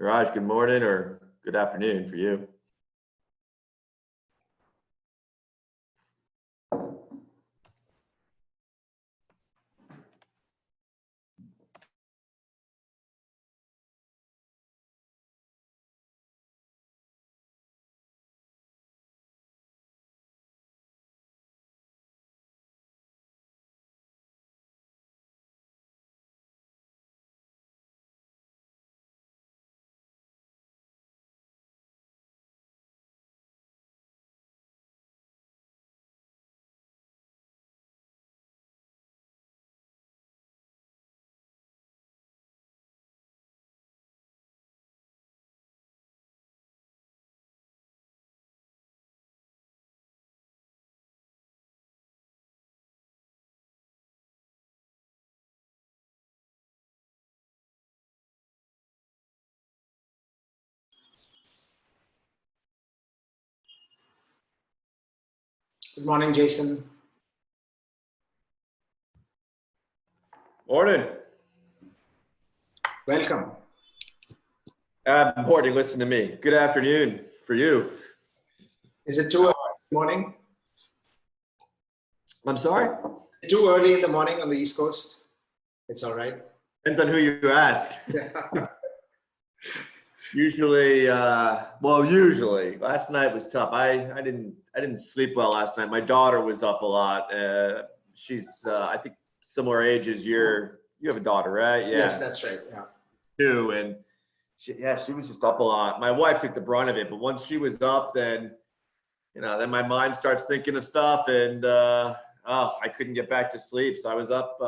Raj, good morning or good afternoon for you. Good morning, Jason. Morning. Welcome. Morning, listen to me. Good afternoon for you. Is it too early in the morning? I'm sorry? Too early in the morning on the East Coast? It's all right. Depends on who you ask. Usually, usually. Last night was tough. I didn't sleep well last night. My daughter was up a lot. She's I think similar age as you have a daughter, right? Yeah. Yes, that's right. Yeah. Two, and she was just up a lot. My wife took the brunt of it, but once she was up, then then my mind starts thinking of stuff, and I couldn't get back to sleep. So I was up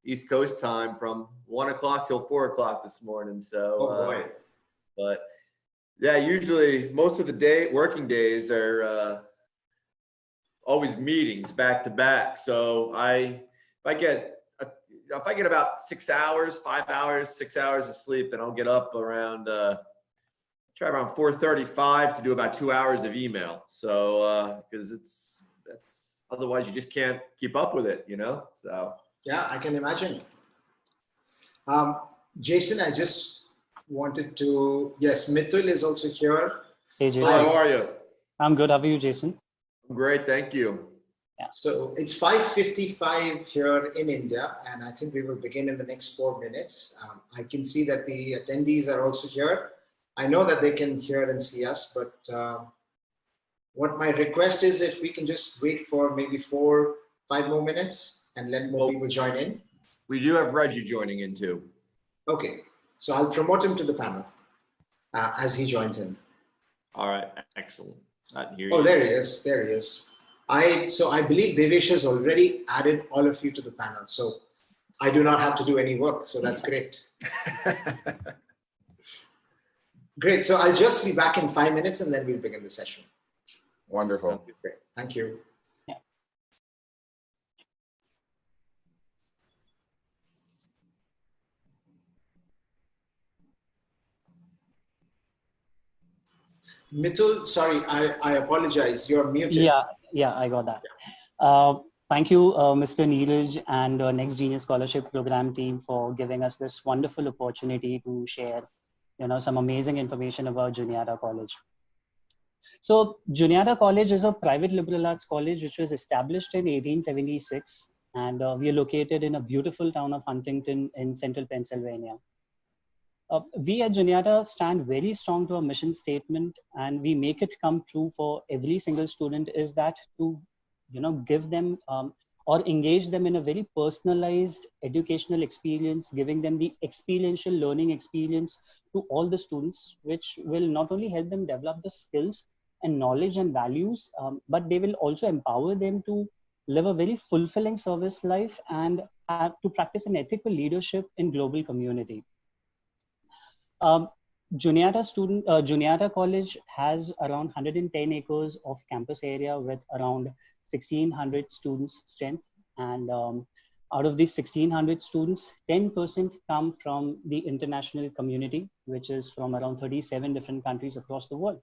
East Coast time from 1 o'clock till 4 o'clock this morning. So, oh boy. But yeah, usually most of the working days are always meetings back to back. So if I get about 6 hours, 5 hours, 6 hours of sleep, then I'll get up around try around 4:35 to do about 2 hours of email. So because that's otherwise you just can't keep up with it, So yeah, I can imagine. Jason, I just wanted to, yes, Mithul is also here. Hey, Jason. How are you? I'm good. How are you, Jason? I'm great, thank you. Yeah. So it's 5:55 here in India, and I think we will begin in the next 4 minutes. I can see that the attendees are also here. I know that they can hear and see us, but what my request is, if we can just wait for maybe 4-5 more minutes and let more people join in. We do have Reggie joining in too. Okay, so I'll promote him to the panel as he joins in. All right, excellent. Oh, there he is. There he is. So I believe Devesh has already added all of you to the panel. So I do not have to do any work. So that's great. Great. So I'll just be back in 5 minutes and then we'll begin the session. Wonderful. Great. Thank you. Mithul, sorry, I apologize. You're muted. Yeah, I got that. Thank you, Mr. Neeraj and Next Genius Scholarship Program team for giving us this wonderful opportunity to share, some amazing information about Juniata College. So Juniata College is a private liberal arts college which was established in 1876, and we are located in a beautiful town of Huntington in central Pennsylvania. We at Juniata stand very strong to our mission statement, and we make it come true for every single student, is that to give them or engage them in a very personalized educational experience, giving them the experiential learning experience to all the students, which will not only help them develop the skills and knowledge and values, but they will also empower them to live a very fulfilling service life and to practice an ethical leadership in global community. Juniata College has around 110 acres of campus area with around 1,600 students strength. And out of these 1,600 students, 10% come from the international community, which is from around 37 different countries across the world.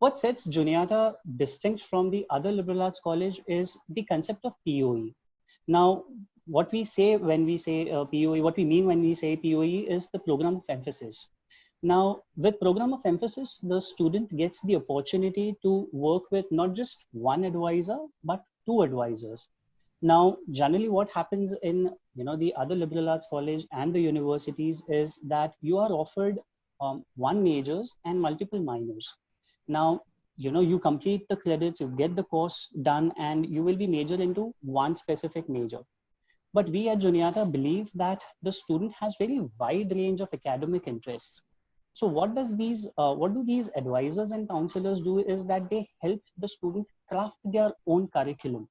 What sets Juniata distinct from the other liberal arts college is the concept of POE. Now, what we say when we say POE, what we mean when we say POE is the program of emphasis. Now, with program of emphasis, the student gets the opportunity to work with not just one advisor, but two advisors. Now, generally what happens in the other liberal arts college and the universities is that you are offered one majors and multiple minors. Now, you complete the credits, you get the course done, and you will be majored into one specific major. But we at Juniata believe that the student has very wide range of academic interests. So what do these advisors and counselors do is that they help the student craft their own curriculum.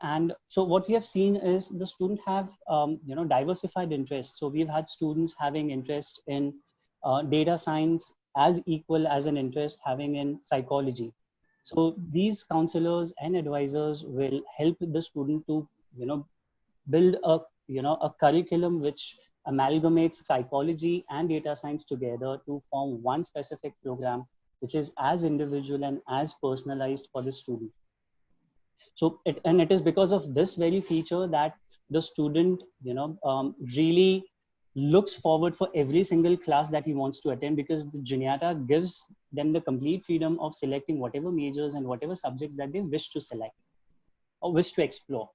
And so what we have seen is the student have diversified interests. So we've had students having interest in data science as equal as an interest having in psychology. So these counselors and advisors will help the student to build a curriculum which amalgamates psychology and data science together to form one specific program which is as individual and as personalized for the student. So it is because of this very feature that the student really looks forward for every single class that he wants to attend, because the Juniata gives them the complete freedom of selecting whatever majors and whatever subjects that they wish to select or wish to explore.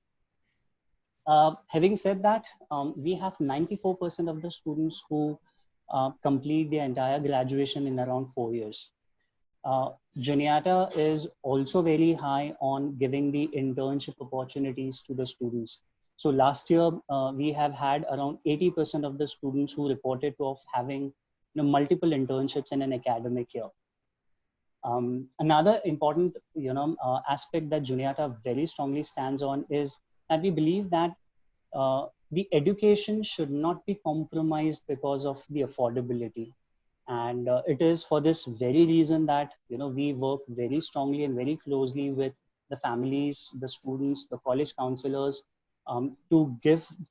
Having said that, we have 94% of the students who complete their entire graduation in around 4 years. Juniata is also very high on giving the internship opportunities to the students. So last year, we have had around 80% of the students who reported of having multiple internships in an academic year. Another important aspect that Juniata very strongly stands on is that we believe that the education should not be compromised because of the affordability. And it is for this very reason that we work very strongly and very closely with the families, the students, the college counselors, to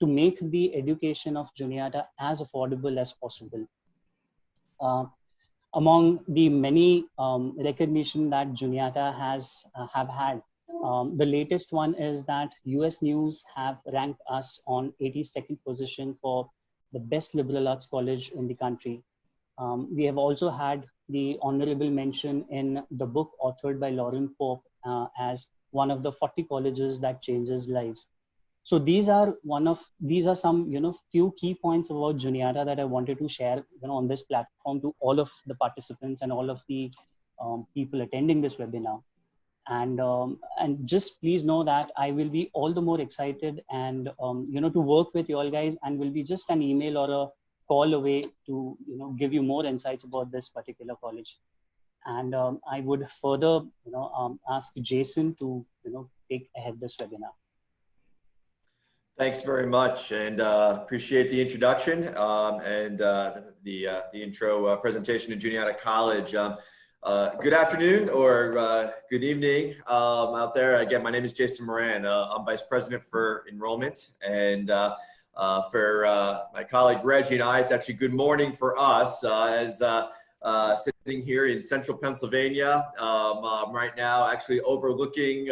make the education of Juniata as affordable as possible. Among the many recognition that Juniata have had, the latest one is that US News have ranked us on 82nd position for the best liberal arts college in the country. We have also had the honorable mention in the book authored by Lauren Pope as one of the 40 colleges that changes lives. So these are some few key points about Juniata that I wanted to share on this platform to all of the participants and all of the people attending this webinar. And just please know that I will be all the more excited and to work with you all guys, and will be just an email or a call away to give you more insights about this particular college. And I would further ask Jason to take ahead this webinar. Thanks very much, and appreciate the introduction and the intro presentation to Juniata College. Good afternoon or good evening out there. Again, my name is Jason Moran. I'm Vice President for Enrollment, and for my colleague Reggie and I, it's actually good morning for us as sitting here in central Pennsylvania right now, actually overlooking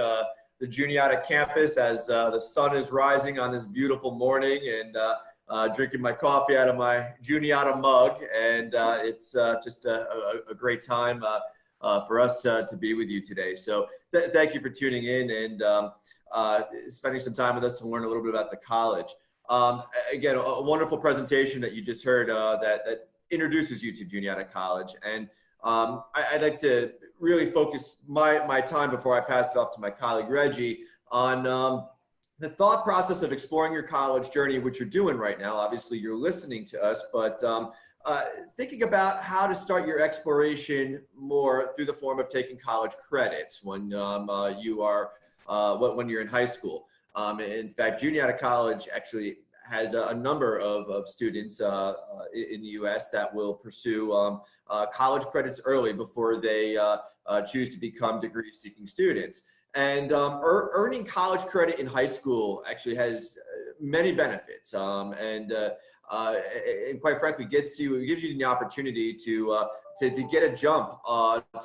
the Juniata campus as the sun is rising on this beautiful morning, and drinking my coffee out of my Juniata mug. And it's just a great time for us to be with you today. So thank you for tuning in and spending some time with us to learn a little bit about the college. Again, a wonderful presentation that you just heard that introduces you to Juniata College. And I'd like to really focus my time before I pass it off to my colleague Reggie on the thought process of exploring your college journey, which you're doing right now. Obviously, you're listening to us, but thinking about how to start your exploration more through the form of taking college credits when when you're in high school. In fact, Juniata College actually has a number of students in the U.S. that will pursue college credits early before they choose to become degree-seeking students. And earning college credit in high school actually has many benefits, and quite frankly, gives you the opportunity to get a jump,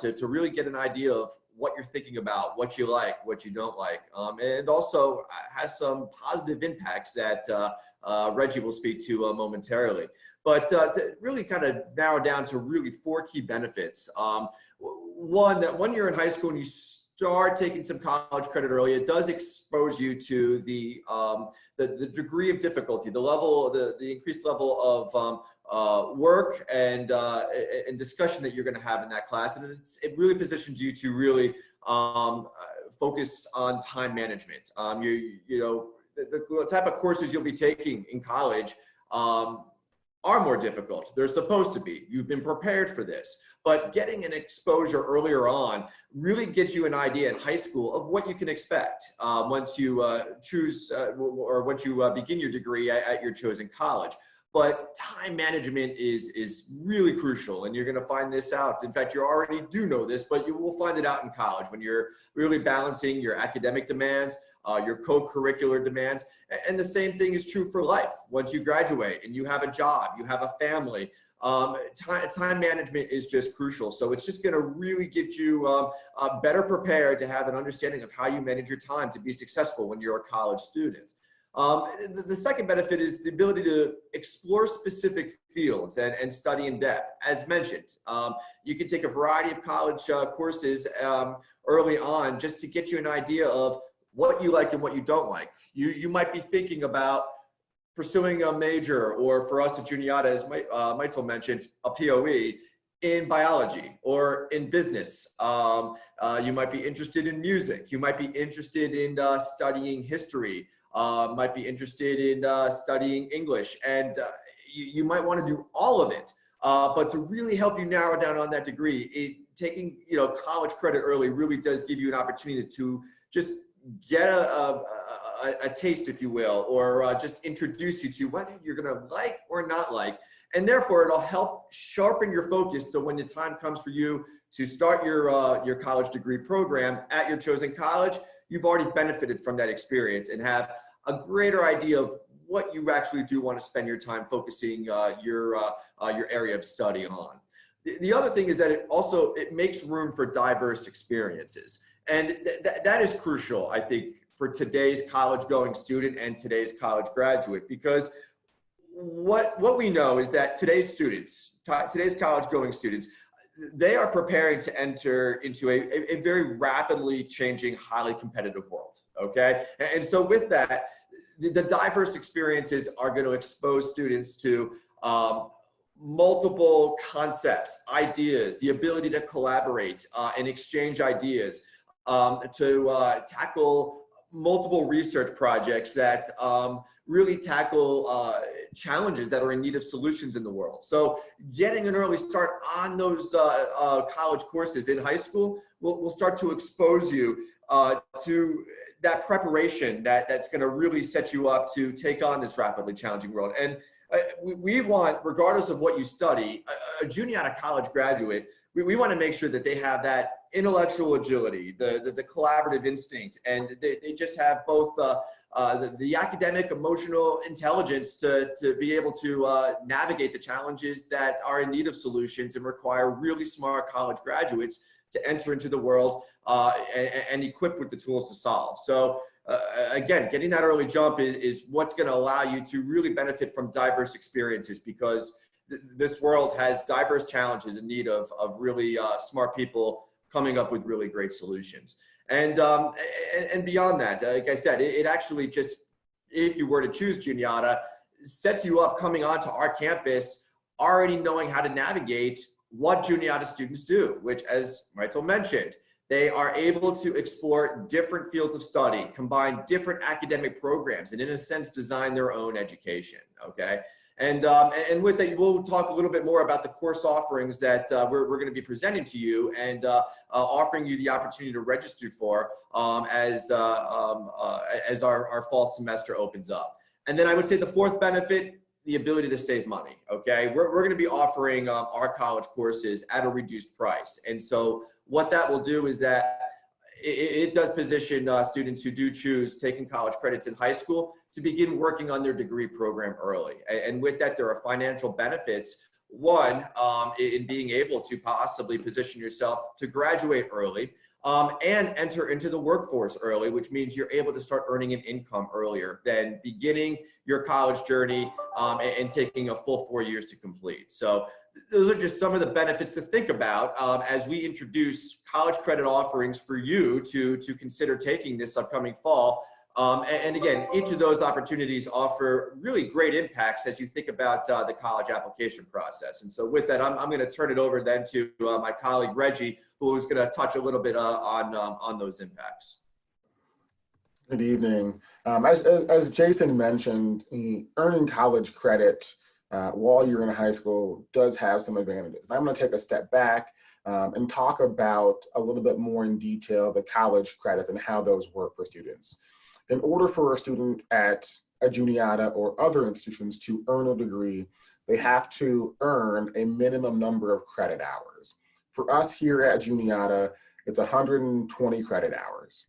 to really get an idea of what you're thinking about, what you like, what you don't like, and also has some positive impacts that Reggie will speak to momentarily. But to really kind of narrow down to really 4 key benefits. One, that when you're in high school and you start taking some college credit early, it does expose you to the degree of difficulty, the increased level of work and discussion that you're going to have in that class, and it really positions you to really focus on time management. The type of courses you'll be taking in college are more difficult. They're supposed to be. You've been prepared for this. But getting an exposure earlier on really gives you an idea in high school of what you can expect once you choose or once you begin your degree at your chosen college. But time management is really crucial, and you're going to find this out. In fact, you already do know this, but you will find it out in college when you're really balancing your academic demands, your co-curricular demands. And the same thing is true for life. Once you graduate and you have a job, you have a family, time management is just crucial. So it's just going to really get you better prepared to have an understanding of how you manage your time to be successful when you're a college student. The second benefit is the ability to explore specific fields and study in depth. As mentioned, you can take a variety of college courses early on just to get you an idea of what you like and what you don't like. You might be thinking about pursuing a major, or for us at Juniata, as Michael mentioned, a POE in biology or in business. You might be interested in music. You might be interested in studying history. Might be interested in studying English. And you might want to do all of it. But to really help you narrow down on that degree, taking college credit early really does give you an opportunity to just get a taste, if you will, or just introduce you to whether you're going to like or not like. And therefore, it'll help sharpen your focus. So when the time comes for you to start your college degree program at your chosen college, you've already benefited from that experience and have a greater idea of what you actually do want to spend your time focusing your area of study on. The other thing is that it makes room for diverse experiences. And that is crucial, I think, for today's college-going student and today's college graduate, because what we know is that today's college-going students, they are preparing to enter into a very rapidly changing, highly competitive world, okay? And so with that, the diverse experiences are going to expose students to multiple concepts, ideas, the ability to collaborate and exchange ideas, to tackle multiple research projects that really tackle challenges that are in need of solutions in the world. So getting an early start on those college courses in high school will start to expose you to that preparation that's going to really set you up to take on this rapidly challenging world. And we want, regardless of what you study, a Juniata College graduate, we want to make sure that they have that intellectual agility, the collaborative instinct, and they just have both the academic, emotional intelligence to be able to navigate the challenges that are in need of solutions and require really smart college graduates to enter into the world and equipped with the tools to solve. So again, getting that early jump is what's going to allow you to really benefit from diverse experiences, because this world has diverse challenges in need of really smart people coming up with really great solutions. And beyond that, like I said, it actually just, if you were to choose Juniata, sets you up coming onto our campus already knowing how to navigate what Juniata students do, which, as Michael mentioned, they are able to explore different fields of study, combine different academic programs, and in a sense, design their own education, okay? And with that, we'll talk a little bit more about the course offerings that we're going to be presenting to you and offering you the opportunity to register for as our fall semester opens up. And then I would say the fourth benefit, the ability to save money, okay? We're going to be offering our college courses at a reduced price. And so what that will do is that it does position students who do choose taking college credits in high school to begin working on their degree program early. And with that, there are financial benefits One, in being able to possibly position yourself to graduate early and enter into the workforce early, which means you're able to start earning an income earlier than beginning your college journey and taking a full 4 years to complete. So those are just some of the benefits to think about as we introduce college credit offerings for you to consider taking this upcoming fall. And again, each of those opportunities offer really great impacts as you think about the college application process. And so with that, I'm going to turn it over then to my colleague, Reggie, who is going to touch a little bit on those impacts. Good evening. As Jason mentioned, earning college credit while you're in high school does have some advantages. And I'm going to take a step back and talk about a little bit more in detail the college credits and how those work for students. In order for a student at a Juniata or other institutions to earn a degree, they have to earn a minimum number of credit hours. For us here at Juniata, it's 120 credit hours.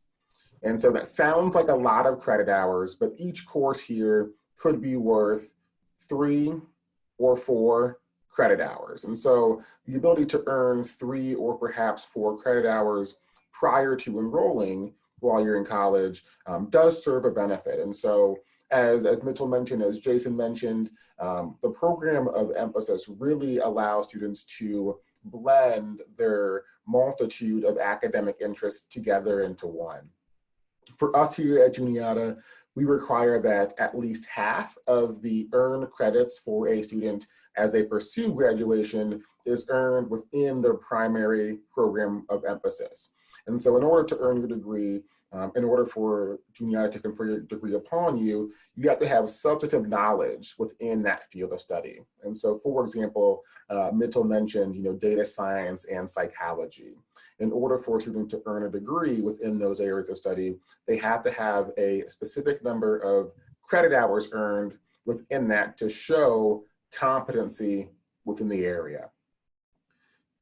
And so that sounds like a lot of credit hours, but each course here could be worth 3 or 4 credit hours. And so the ability to earn 3 or perhaps 4 credit hours prior to enrolling while you're in college does serve a benefit. And so as Mitchell mentioned, as Jason mentioned, the program of emphasis really allows students to blend their multitude of academic interests together into one. For us here at Juniata, we require that at least half of the earned credits for a student as they pursue graduation is earned within their primary program of emphasis. And so in order to earn your degree, in order for Juniata to confer your degree upon you, you have to have substantive knowledge within that field of study. And so, for example, Mitchell mentioned, data science and psychology. In order for a student to earn a degree within those areas of study, they have to have a specific number of credit hours earned within that to show competency within the area.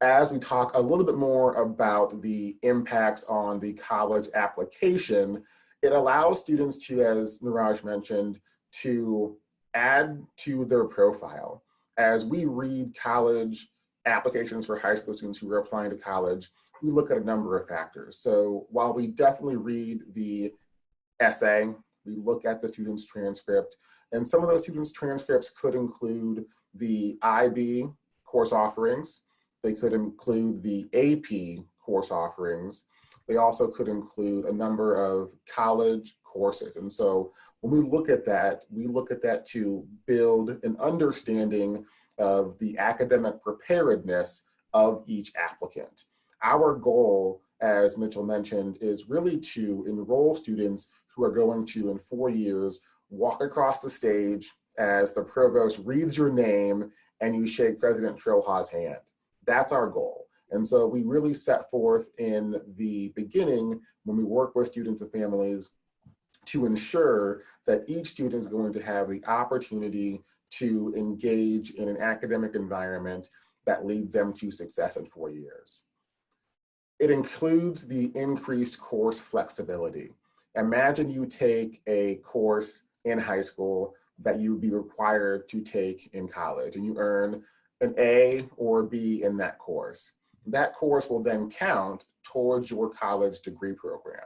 As we talk a little bit more about the impacts on the college application, it allows students to, as Niraj mentioned, to add to their profile. As we read college applications for high school students who are applying to college, we look at a number of factors. So while we definitely read the essay, we look at the student's transcript, and some of those students' transcripts could include the IB course offerings. They could include the AP course offerings. They also could include a number of college courses. And so when we look at that to build an understanding of the academic preparedness of each applicant. Our goal, as Mitchell mentioned, is really to enroll students who are going to, in 4 years, walk across the stage as the provost reads your name and you shake President Troha's hand. That's our goal. And so we really set forth in the beginning when we work with students and families to ensure that each student is going to have the opportunity to engage in an academic environment that leads them to success in 4 years. It includes the increased course flexibility. Imagine you take a course in high school that you would be required to take in college and you earn an A or B in that course. That course will then count towards your college degree program.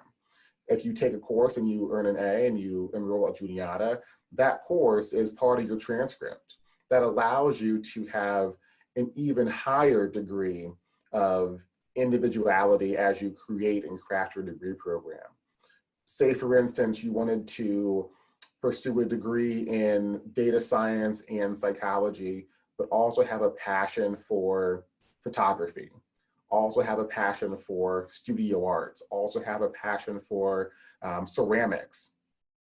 If you take a course and you earn an A and you enroll at Juniata, that course is part of your transcript. That allows you to have an even higher degree of individuality as you create and craft your degree program. Say, for instance, you wanted to pursue a degree in data science and psychology, but also have a passion for photography, also have a passion for studio arts, also have a passion for ceramics.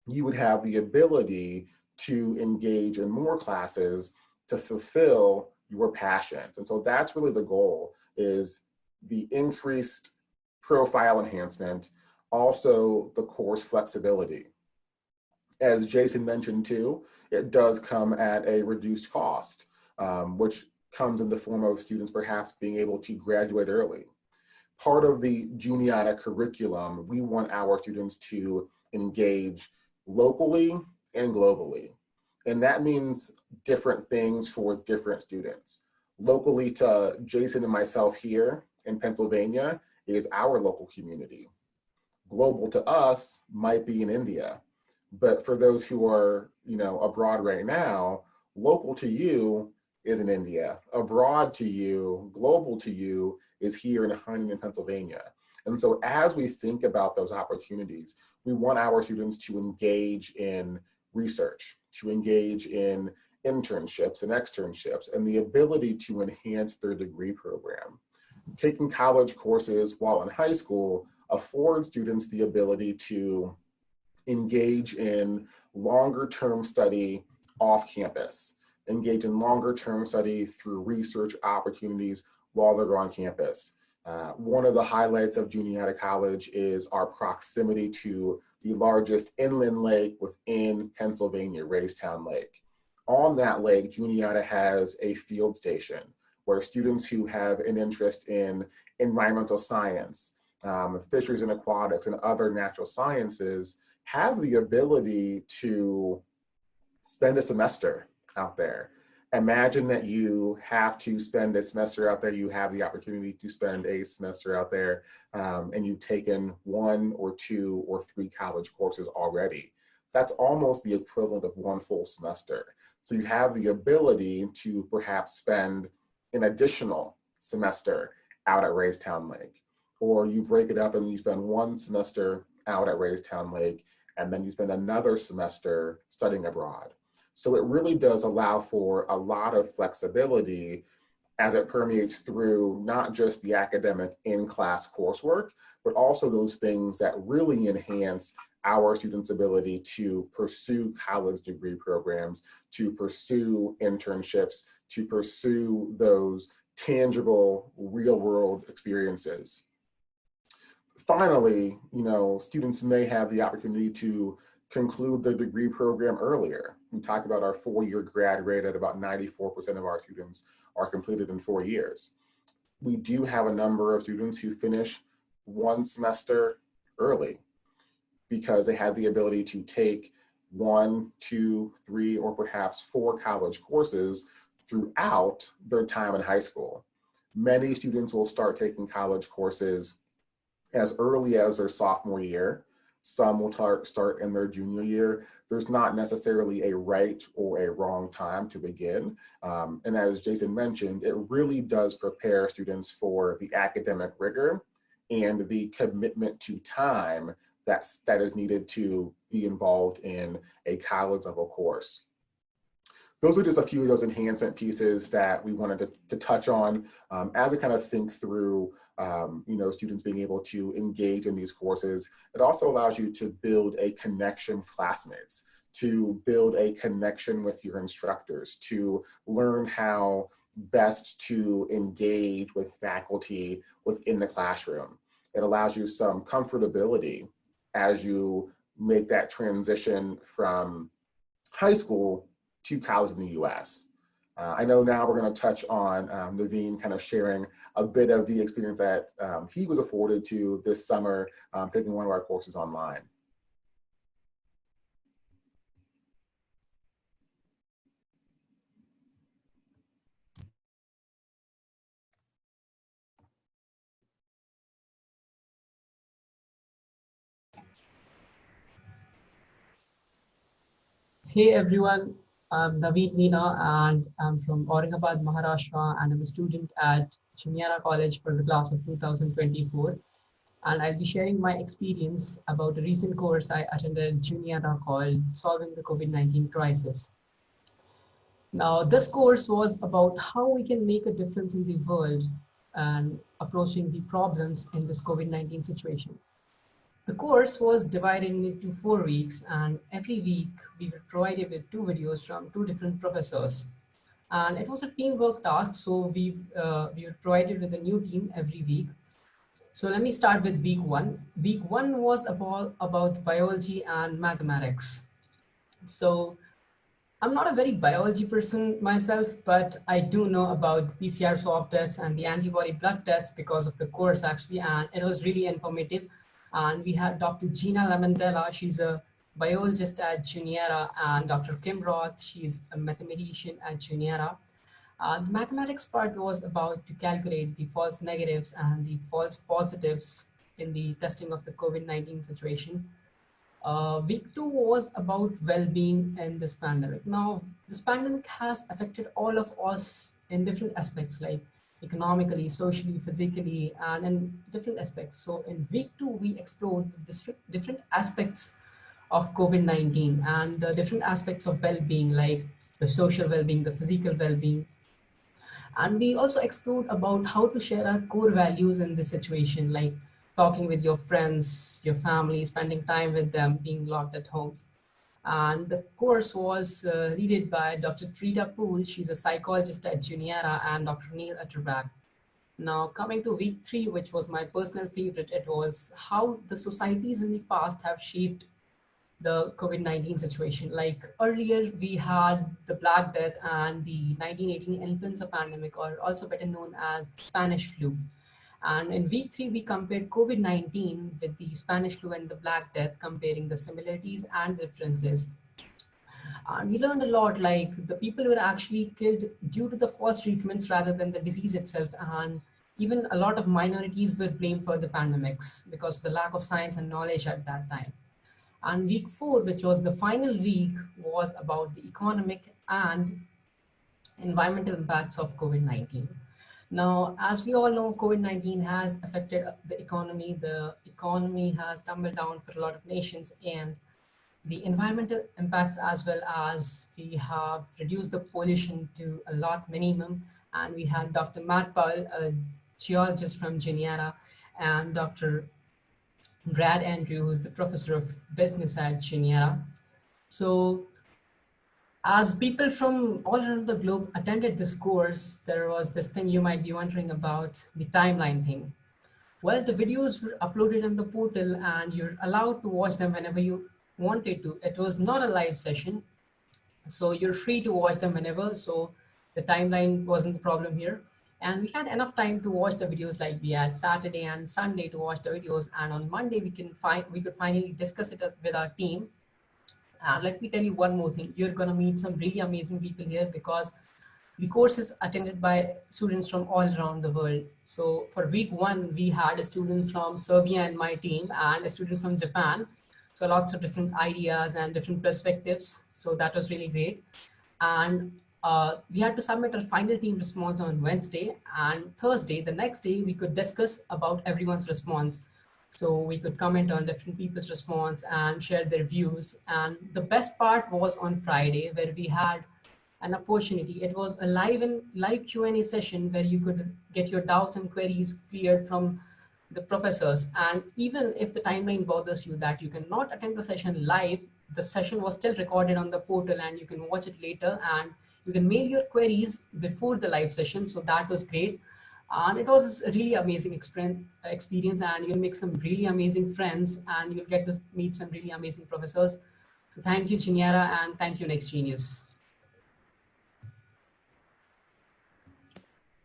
You would have the ability to engage in more classes to fulfill your passions. And so that's really the goal, is the increased profile enhancement, also the course flexibility. As Jason mentioned too, it does come at a reduced cost, which comes in the form of students perhaps being able to graduate early. Part of the Juniata curriculum, we want our students to engage locally and globally. And that means different things for different students. Locally to Jason and myself here in Pennsylvania is our local community. Global to us might be in India, but for those who are, abroad right now, local to you is in India. Abroad to you, global to you is here in Huntington, Pennsylvania. And so as we think about those opportunities, we want our students to engage in research, to engage in internships and externships, and the ability to enhance their degree program. Taking college courses while in high school affords students the ability to engage in longer term study off campus, engage in longer term study through research opportunities while they're on campus. One of the highlights of Juniata College is our proximity to the largest inland lake within Pennsylvania, Raystown Lake. On that lake, Juniata has a field station where students who have an interest in environmental science, fisheries and aquatics, and other natural sciences have the ability to spend a semester out there. Imagine that you have to spend a semester out there, you have the opportunity to spend a semester out there, and you've taken 1 or 2 or 3 college courses already. That's almost the equivalent of 1 full semester. So you have the ability to perhaps spend an additional semester out at Raystown Lake, or you break it up and you spend 1 semester out at Raystown Lake, and then you spend another semester studying abroad. So it really does allow for a lot of flexibility as it permeates through not just the academic in-class coursework, but also those things that really enhance our students' ability to pursue college degree programs, to pursue internships, to pursue those tangible real-world experiences. Finally, students may have the opportunity to conclude the degree program earlier. We talked about our 4-year grad rate at about 94% of our students are completed in 4 years. We do have a number of students who finish 1 semester early because they had the ability to take 1, 2, 3, or perhaps 4 college courses throughout their time in high school. Many students will start taking college courses as early as their sophomore year. Some will start in their junior year. There's not necessarily a right or a wrong time to begin. And as Jason mentioned, it really does prepare students for the academic rigor and the commitment to time that is needed to be involved in a college level course. Those are just a few of those enhancement pieces that we wanted to touch on as we kind of think through students being able to engage in these courses. It also allows you to build a connection with classmates, to build a connection with your instructors, to learn how best to engage with faculty within the classroom. It allows you some comfortability as you make that transition from high school to college in the US. I know now we're going to touch on Naveen kind of sharing a bit of the experience that he was afforded to this summer taking one of our courses online. Hey everyone, I'm Naveed Meena and I'm from Aurangabad, Maharashtra, and I'm a student at Juniata College for the class of 2024. And I'll be sharing my experience about a recent course I attended at Juniata called Solving the COVID-19 Crisis. Now, this course was about how we can make a difference in the world and approaching the problems in this COVID-19 situation. The course was divided into 4 weeks, and every week we were provided with 2 videos from 2 different professors. And it was a teamwork task, so we were provided with a new team every week. So let me start with week 1. Week 1 was about biology and mathematics. So I'm not a very biology person myself, but I do know about PCR swab tests and the antibody blood tests because of the course actually, and it was really informative. And we had Dr. Gina Lamentella, she's a biologist at Juniata, and Dr. Kim Roth, she's a mathematician at Juniata. The mathematics part was about to calculate the false negatives and the false positives in the testing of the COVID-19 situation. Week 2 was about well-being in this pandemic. Now, this pandemic has affected all of us in different aspects, like economically, socially, physically, and in different aspects. So in week 2, we explored the different aspects of COVID-19 and the different aspects of well-being, like the social well-being, the physical well-being. And we also explored about how to share our core values in this situation, like talking with your friends, your family, spending time with them, being locked at homes. And the course was led by Dr. Trita Poole. She's a psychologist at Juniata, and Dr. Neil Utterback. Now, coming to week 3, which was my personal favorite, it was how the societies in the past have shaped the COVID-19 situation. Like earlier, we had the Black Death and the 1918 influenza pandemic, or also better known as Spanish flu. And in week 3, we compared COVID-19 with the Spanish flu and the Black Death, comparing the similarities and differences. And we learned a lot, like the people were actually killed due to the false treatments rather than the disease itself. And even a lot of minorities were blamed for the pandemics because of the lack of science and knowledge at that time. And week 4, which was the final week, was about the economic and environmental impacts of COVID-19. Now, as we all know, COVID-19 has affected the economy. The economy has tumbled down for a lot of nations, and the environmental impacts, as well as we have reduced the pollution to a lot minimum. And we had Dr. Matt Powell, a geologist from Juniata, and Dr. Brad Andrew, who's the professor of business at Juniata. So as people from all around the globe attended this course, there was this thing you might be wondering about, the timeline thing. Well, the videos were uploaded on the portal and you're allowed to watch them whenever you wanted to. It was not a live session, so you're free to watch them whenever. So the timeline wasn't the problem here. And we had enough time to watch the videos, like we had Saturday and Sunday to watch the videos. And on Monday, we could finally discuss it with our team. And let me tell you one more thing. You're going to meet some really amazing people here because the course is attended by students from all around the world. So for week 1, we had a student from Serbia in my team and a student from Japan. So lots of different ideas and different perspectives. So that was really great. And we had to submit our final team response on Wednesday, and Thursday, the next day, we could discuss about everyone's response. So we could comment on different people's response and share their views. And the best part was on Friday, where we had an opportunity. It was a live Q&A session where you could get your doubts and queries cleared from the professors. And even if the timeline bothers you that you cannot attend the session live, the session was still recorded on the portal and you can watch it later, and you can mail your queries before the live session. So that was great. And it was a really amazing experience, and you'll make some really amazing friends, and you'll get to meet some really amazing professors. Thank you, Juniata, and thank you, Next Genius.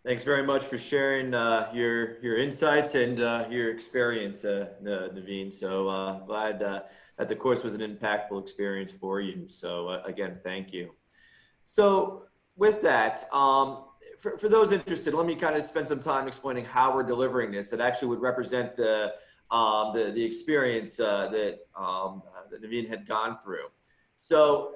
Thanks very much for sharing your insights and your experience, Naveen. So glad that the course was an impactful experience for you. So again, thank you. So with that, for those interested, let me kind of spend some time explaining how we're delivering this. That actually would represent the experience that Naveen had gone through. So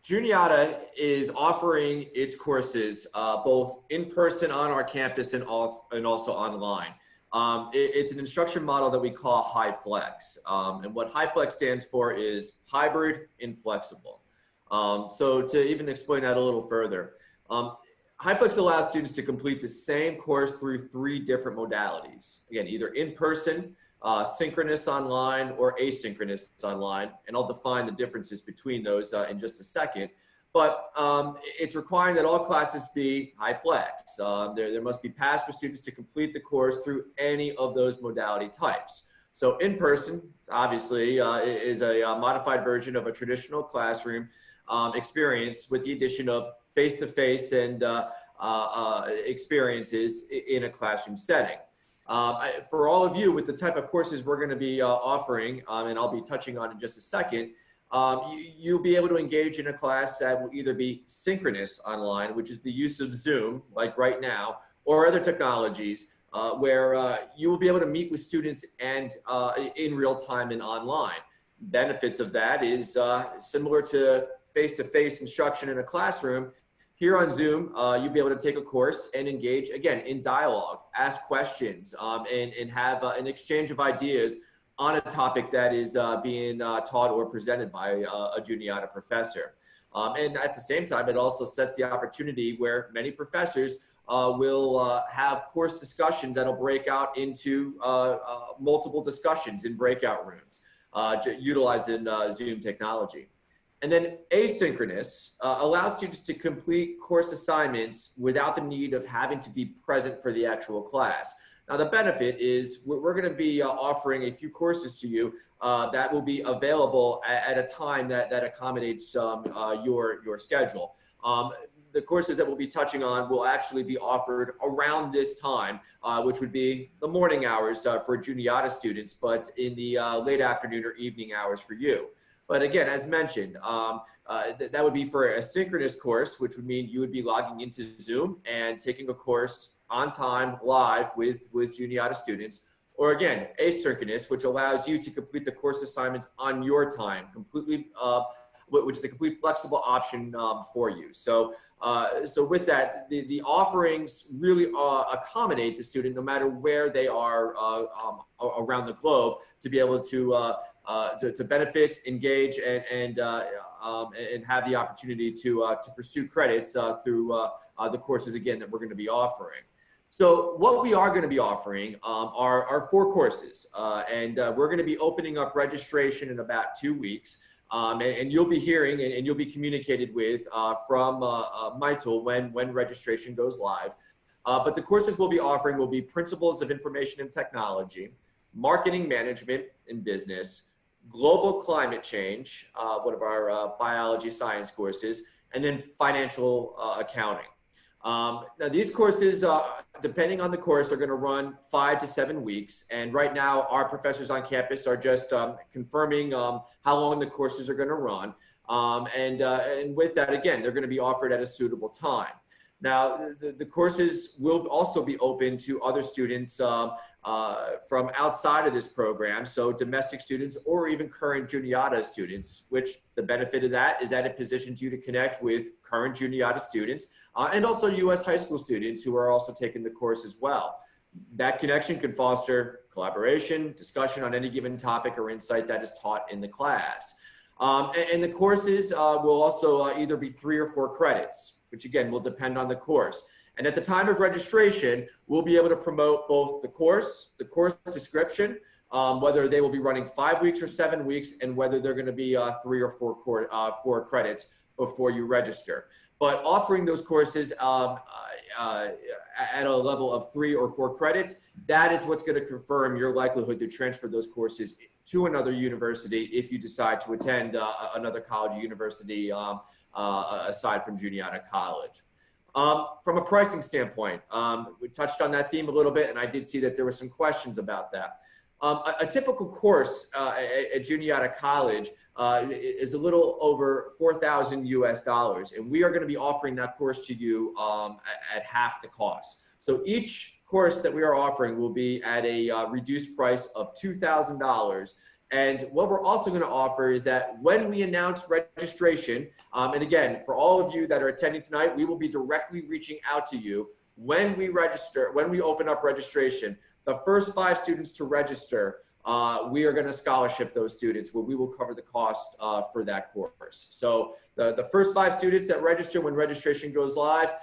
Juniata is offering its courses both in person on our campus and also online. It's an instruction model that we call High Flex. And what High Flex stands for is hybrid, inflexible. So to even explain that a little further, High Flex allows students to complete the same course through 3 different modalities. Again, either in person, synchronous online, or asynchronous online. And I'll define the differences between those in just a second. But it's requiring that all classes be High Flex. There must be pass for students to complete the course through any of those modality types. So in person, obviously, is a modified version of a traditional classroom experience with the addition of face-to-face and experiences in a classroom setting. For all of you, with the type of courses we're going to be offering, and I'll be touching on in just a second, you'll be able to engage in a class that will either be synchronous online, which is the use of Zoom, like right now, or other technologies where you will be able to meet with students and in real time and online. Benefits of that is similar to face-to-face instruction in a classroom. Here on Zoom, you'll be able to take a course and engage, again, in dialogue, ask questions, and have an exchange of ideas on a topic that is being taught or presented by a Juniata professor. And at the same time, it also sets the opportunity where many professors will have course discussions that'll break out into multiple discussions in breakout rooms, utilizing Zoom technology. And then asynchronous allows students to complete course assignments without the need of having to be present for the actual class. Now, the benefit is we're going to be offering a few courses to you that will be available at a time that accommodates your schedule. The courses that we'll be touching on will actually be offered around this time, which would be the morning hours for Juniata students, but in the late afternoon or evening hours for you. But again, as mentioned, that would be for a synchronous course, which would mean you would be logging into Zoom and taking a course on time, live with Juniata students. Or again, asynchronous, which allows you to complete the course assignments on your time, completely, which is a complete flexible option for you. So with that, the offerings really accommodate the student no matter where they are around the globe to be able to benefit, engage, and have the opportunity to pursue credits through the courses, again, that we're going to be offering. So what we are going to be offering are 4 courses, and we're going to be opening up registration in about 2 weeks. And you'll be hearing and you'll be communicated with from Mitel when registration goes live. But the courses we'll be offering will be Principles of Information and Technology, Marketing Management in Business, Global Climate Change, one of our biology science courses, and then Financial Accounting. Now these courses, depending on the course, are going to run 5 to 7 weeks. And right now, our professors on campus are just confirming how long the courses are going to run. And with that, again, they're going to be offered at a suitable time. Now, the courses will also be open to other students from outside of this program, so domestic students or even current Juniata students, which the benefit of that is that it positions you to connect with current Juniata students and also U.S. high school students who are also taking the course as well. That connection can foster collaboration, discussion on any given topic or insight that is taught in the class. And the courses will also either be 3 or 4 credits, which again will depend on the course. And at the time of registration, we'll be able to promote both the course description, whether they will be running 5 weeks or 7 weeks, and whether they're going to be 3 or 4 credits before you register. But offering those courses at a level of 3 or 4 credits, that is what's going to confirm your likelihood to transfer those courses to another university if you decide to attend another college or university aside from Juniata College. From a pricing standpoint, we touched on that theme a little bit, and I did see that there were some questions about that. A typical course at Juniata College is a little over $4,000 US, and we are going to be offering that course to you at half the cost. So each course that we are offering will be at a reduced price of $2,000. And what we're also going to offer is that when we announce registration, and again, for all of you that are attending tonight, we will be directly reaching out to you when we register, when we open up registration. The first 5 students to register, we are going to scholarship those students where we will cover the cost for that course. So the first 5 students that register when registration goes live,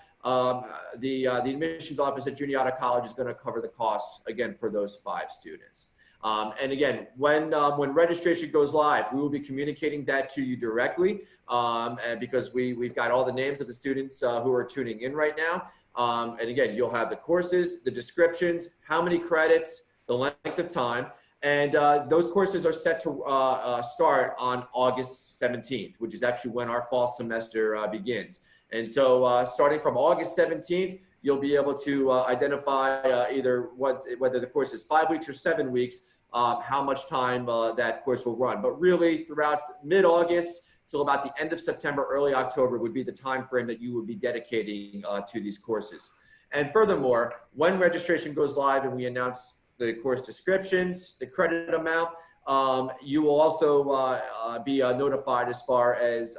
the admissions office at Juniata College is going to cover the costs again for those 5 students. And again, when registration goes live, we will be communicating that to you directly and because we've got all the names of the students who are tuning in right now. And again, you'll have the courses, the descriptions, how many credits, the length of time. And those courses are set to start on August 17th, which is actually when our fall semester begins. And so starting from August 17th, you'll be able to identify either whether the course is 5 weeks or 7 weeks how much time that course will run. But really, throughout mid-August till about the end of September, early October would be the time frame that you would be dedicating to these courses. And furthermore, when registration goes live and we announce the course descriptions, the credit amount, you will also be notified as far as,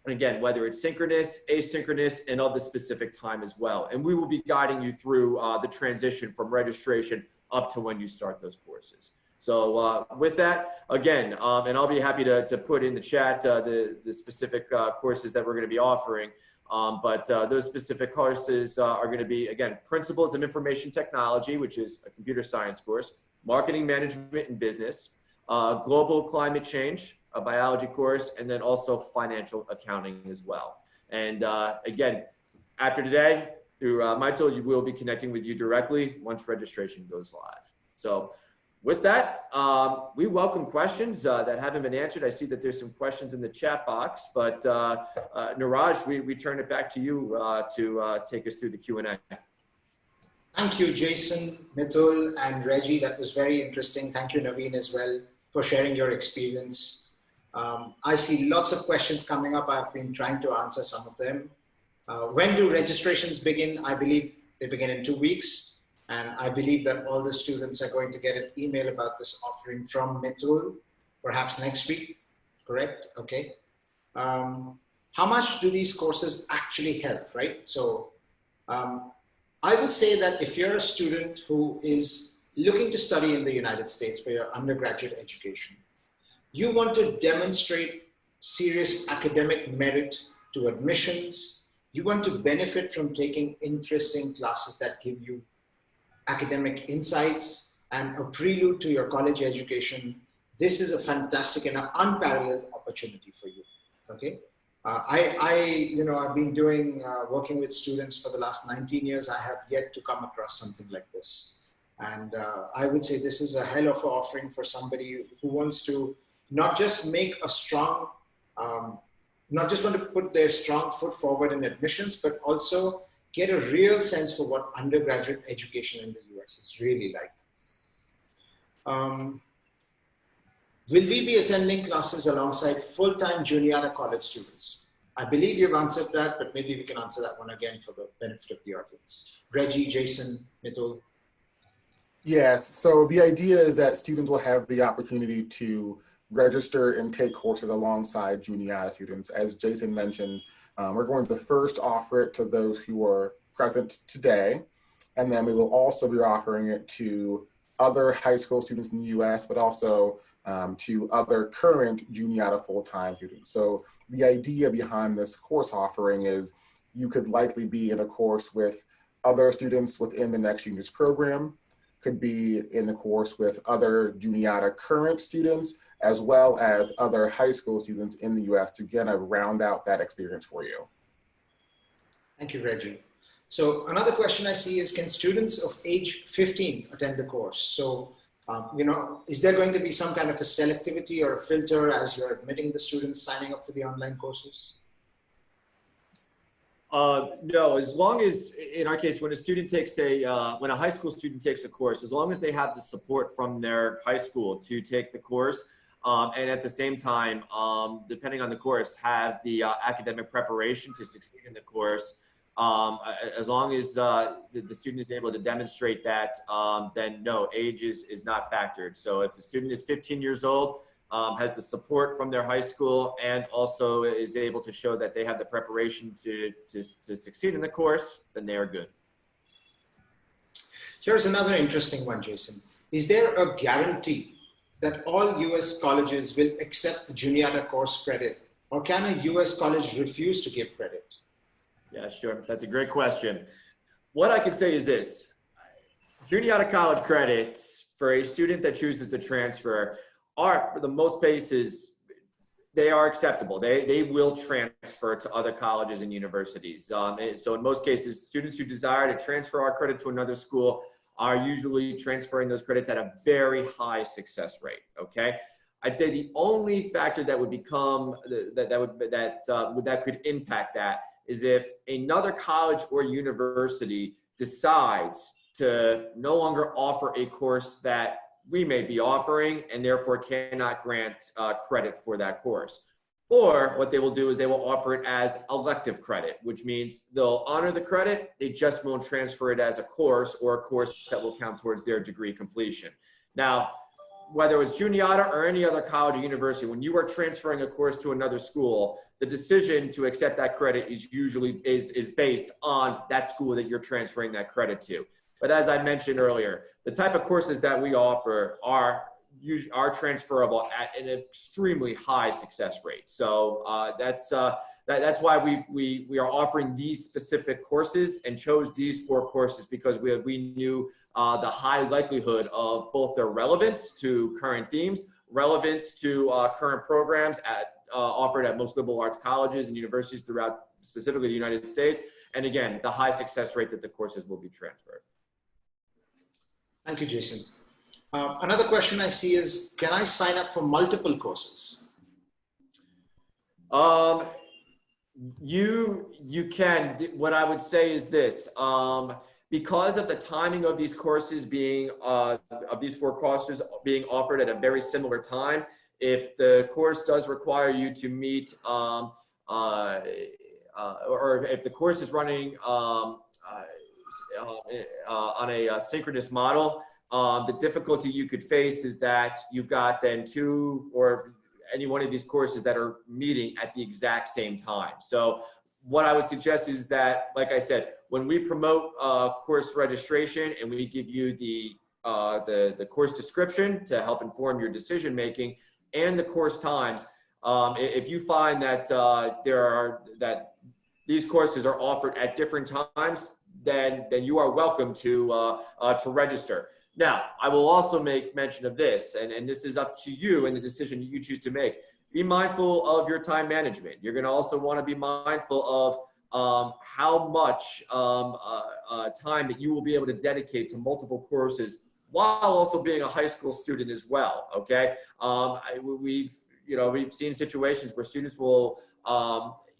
again, whether it's synchronous, asynchronous, and of the specific time as well. And we will be guiding you through the transition from registration up to when you start those courses. So with that, again, and I'll be happy to put in the chat the specific courses that we're going to be offering. But those specific courses are going to be, again, Principles of Information Technology, which is a computer science course, Marketing Management and Business, Global Climate Change, a biology course, and then also Financial Accounting as well. And again, after today, through my tool, we will be connecting with you directly once registration goes live. So with that, we welcome questions that haven't been answered. I see that there's some questions in the chat box, but Niraj, we turn it back to you to take us through the Q&A. Thank you, Jason, Mithul, and Reggie. That was very interesting. Thank you, Naveen, as well, for sharing your experience. I see lots of questions coming up. I've been trying to answer some of them. When do registrations begin? I believe they begin in 2 weeks. And I believe that all the students are going to get an email about this offering from Mithul, perhaps next week, correct? Okay. How much do these courses actually help, right? So I would say that if you're a student who is looking to study in the United States for your undergraduate education, you want to demonstrate serious academic merit to admissions. You want to benefit from taking interesting classes that give you academic insights and a prelude to your college education. This is a fantastic and an unparalleled opportunity for you, okay? I've been doing, working with students for the last 19 years. I have yet to come across something like this. And I would say this is a hell of an offering for somebody who wants to not just make a strong, not just want to put their strong foot forward in admissions, but also get a real sense for what undergraduate education in the US is really like. Will we be attending classes alongside full-time Juniata College students? I believe you've answered that, but maybe we can answer that one again for the benefit of the audience. Reggie, Jason, Mithul. Yes, so the idea is that students will have the opportunity to register and take courses alongside Juniata students. As Jason mentioned, we're going to first offer it to those who are present today, and then we will also be offering it to other high school students in the US, but also to other current Juniata full-time students. So the idea behind this course offering is you could likely be in a course with other students within the Next Juniors program, could be in a course with other Juniata current students, as well as other high school students in the US to kind of round out that experience for you. Thank you, Reggie. So another question I see is, can students of age 15 attend the course? So, is there going to be some kind of a selectivity or a filter as you're admitting the students signing up for the online courses? No, as long as, in our case, when a student takes when a high school student takes a course, as long as they have the support from their high school to take the course, and at the same time, depending on the course, have the academic preparation to succeed in the course, as long as the student is able to demonstrate that, then no, age is not factored. So if the student is 15 years old, has the support from their high school, and also is able to show that they have the preparation to succeed in the course, then they are good. Here's another interesting one, Jason. Is there a guarantee that all US colleges will accept the Juniata course credit, or can a US college refuse to give credit? Yeah, sure. That's a great question. What I can say is this: Juniata College credits for a student that chooses to transfer are, for the most cases, they are acceptable. They will transfer to other colleges and universities. So in most cases, students who desire to transfer our credit to another school are usually transferring those credits at a very high success rate. Okay, I'd say the only factor that would become that could impact that is if another college or university decides to no longer offer a course that we may be offering and therefore cannot grant credit for that course. Or what they will do is they will offer it as elective credit, which means they'll honor the credit, they just won't transfer it as a course or a course that will count towards their degree completion. Now, whether it's Juniata or any other college or university, when you are transferring a course to another school, the decision to accept that credit is usually is based on that school that you're transferring that credit to. But as I mentioned earlier, the type of courses that we offer are transferable at an extremely high success rate. So that's why we are offering these specific courses and chose these 4 courses, because we knew the high likelihood of both their relevance to current themes, relevance to current programs offered at most liberal arts colleges and universities throughout specifically the United States, and again, the high success rate that the courses will be transferred. Thank you, Jason. Another question I see is, can I sign up for multiple courses? You can. What I would say is this, because of the timing of these courses being, of these 4 courses being offered at a very similar time, if the course does require you to meet, or if the course is running on a synchronous model, the difficulty you could face is that you've got then 2 or any one of these courses that are meeting at the exact same time. So what I would suggest is that, like I said, when we promote course registration and we give you the course description to help inform your decision making and the course times, if you find that these courses are offered at different times, then you are welcome to register. Now, I will also make mention of this, and this is up to you and the decision you choose to make. Be mindful of your time management. You're going to also want to be mindful of how much time that you will be able to dedicate to multiple courses while also being a high school student as well. Okay, we've seen situations where students will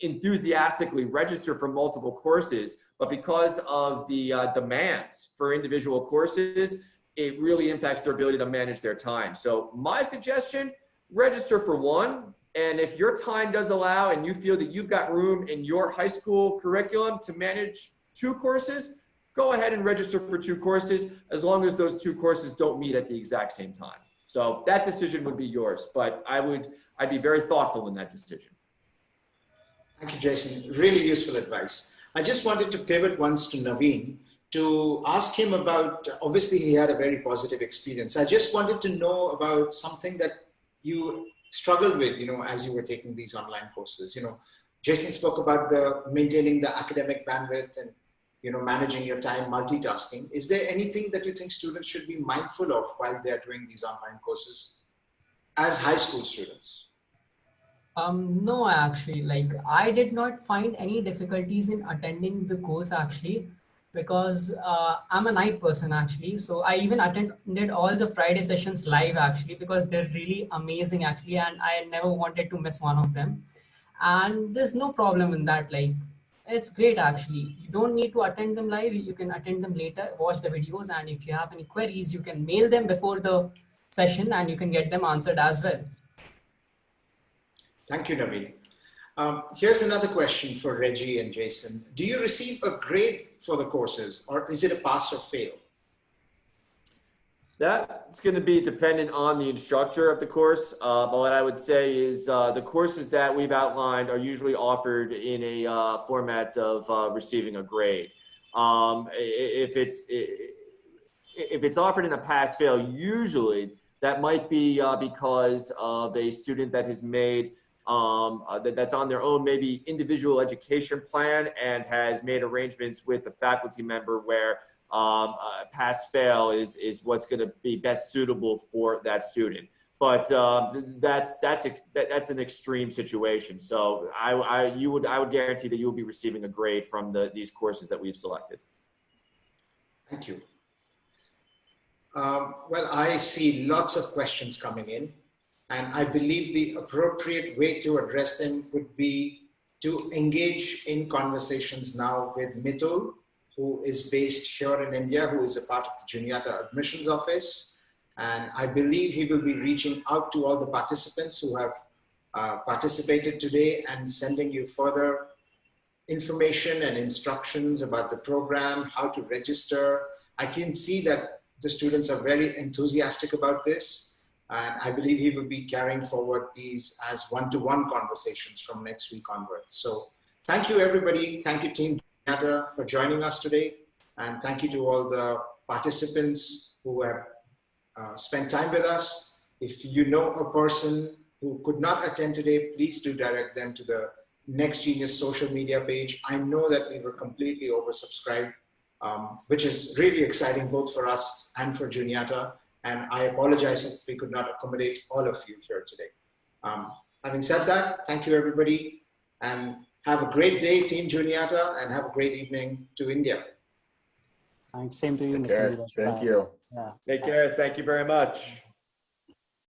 enthusiastically register for multiple courses, but because of the demands for individual courses, it really impacts their ability to manage their time. So my suggestion, register for 1. And if your time does allow and you feel that you've got room in your high school curriculum to manage 2 courses, go ahead and register for 2 courses, as long as those 2 courses don't meet at the exact same time. So that decision would be yours, but I'd be very thoughtful in that decision. Thank you, Jason. Really useful advice. I just wanted to pivot once to Naveen to ask him about, obviously he had a very positive experience. I just wanted to know about something that you struggled with, as you were taking these online courses. Jason spoke about maintaining the academic bandwidth and, managing your time, multitasking. Is there anything that you think students should be mindful of while they're doing these online courses as high school students? No, actually, I did not find any difficulties in attending the course actually, because I'm a night person actually. So I even attended all the Friday sessions live actually, because they're really amazing actually. And I never wanted to miss one of them. And there's no problem in that. It's great actually. You don't need to attend them live. You can attend them later, watch the videos. And if you have any queries, you can mail them before the session and you can get them answered as well. Thank you, Naveen. Here's another question for Reggie and Jason. Do you receive a grade for the courses, or is it a pass or fail? That's going to be dependent on the instructor of the course. But what I would say is the courses that we've outlined are usually offered in a format of receiving a grade. If it's offered in a pass-fail, usually that might be because of a student that has made that's on their own maybe individual education plan and has made arrangements with a faculty member where pass-fail is what's going to be best suitable for that student. But that's an extreme situation. So I would guarantee that you will be receiving a grade from these courses that we've selected. Thank you. Well, I see lots of questions coming in, and I believe the appropriate way to address them would be to engage in conversations now with Mitul, who is based here in India, who is a part of the Juniata admissions office, And I believe he will be reaching out to all the participants who have participated today and sending you further information and instructions about the program, how to register. I can see that the students are very enthusiastic about this. And I believe he will be carrying forward these as one-to-one conversations from next week onwards. So thank you, everybody. Thank you, Team Juniata, for joining us today. And thank you to all the participants who have spent time with us. If you know a person who could not attend today, please do direct them to the Next Genius social media page. I know that we were completely oversubscribed, which is really exciting both for us and for Juniata. And I apologize if we could not accommodate all of you here today. Having said that, thank you, everybody. And have a great day, Team Juniata, and have a great evening to India. Thanks. Same to you, Take Mr. care. Neeraj. Thank Bye. you. Yeah. Take care. Thank you very much.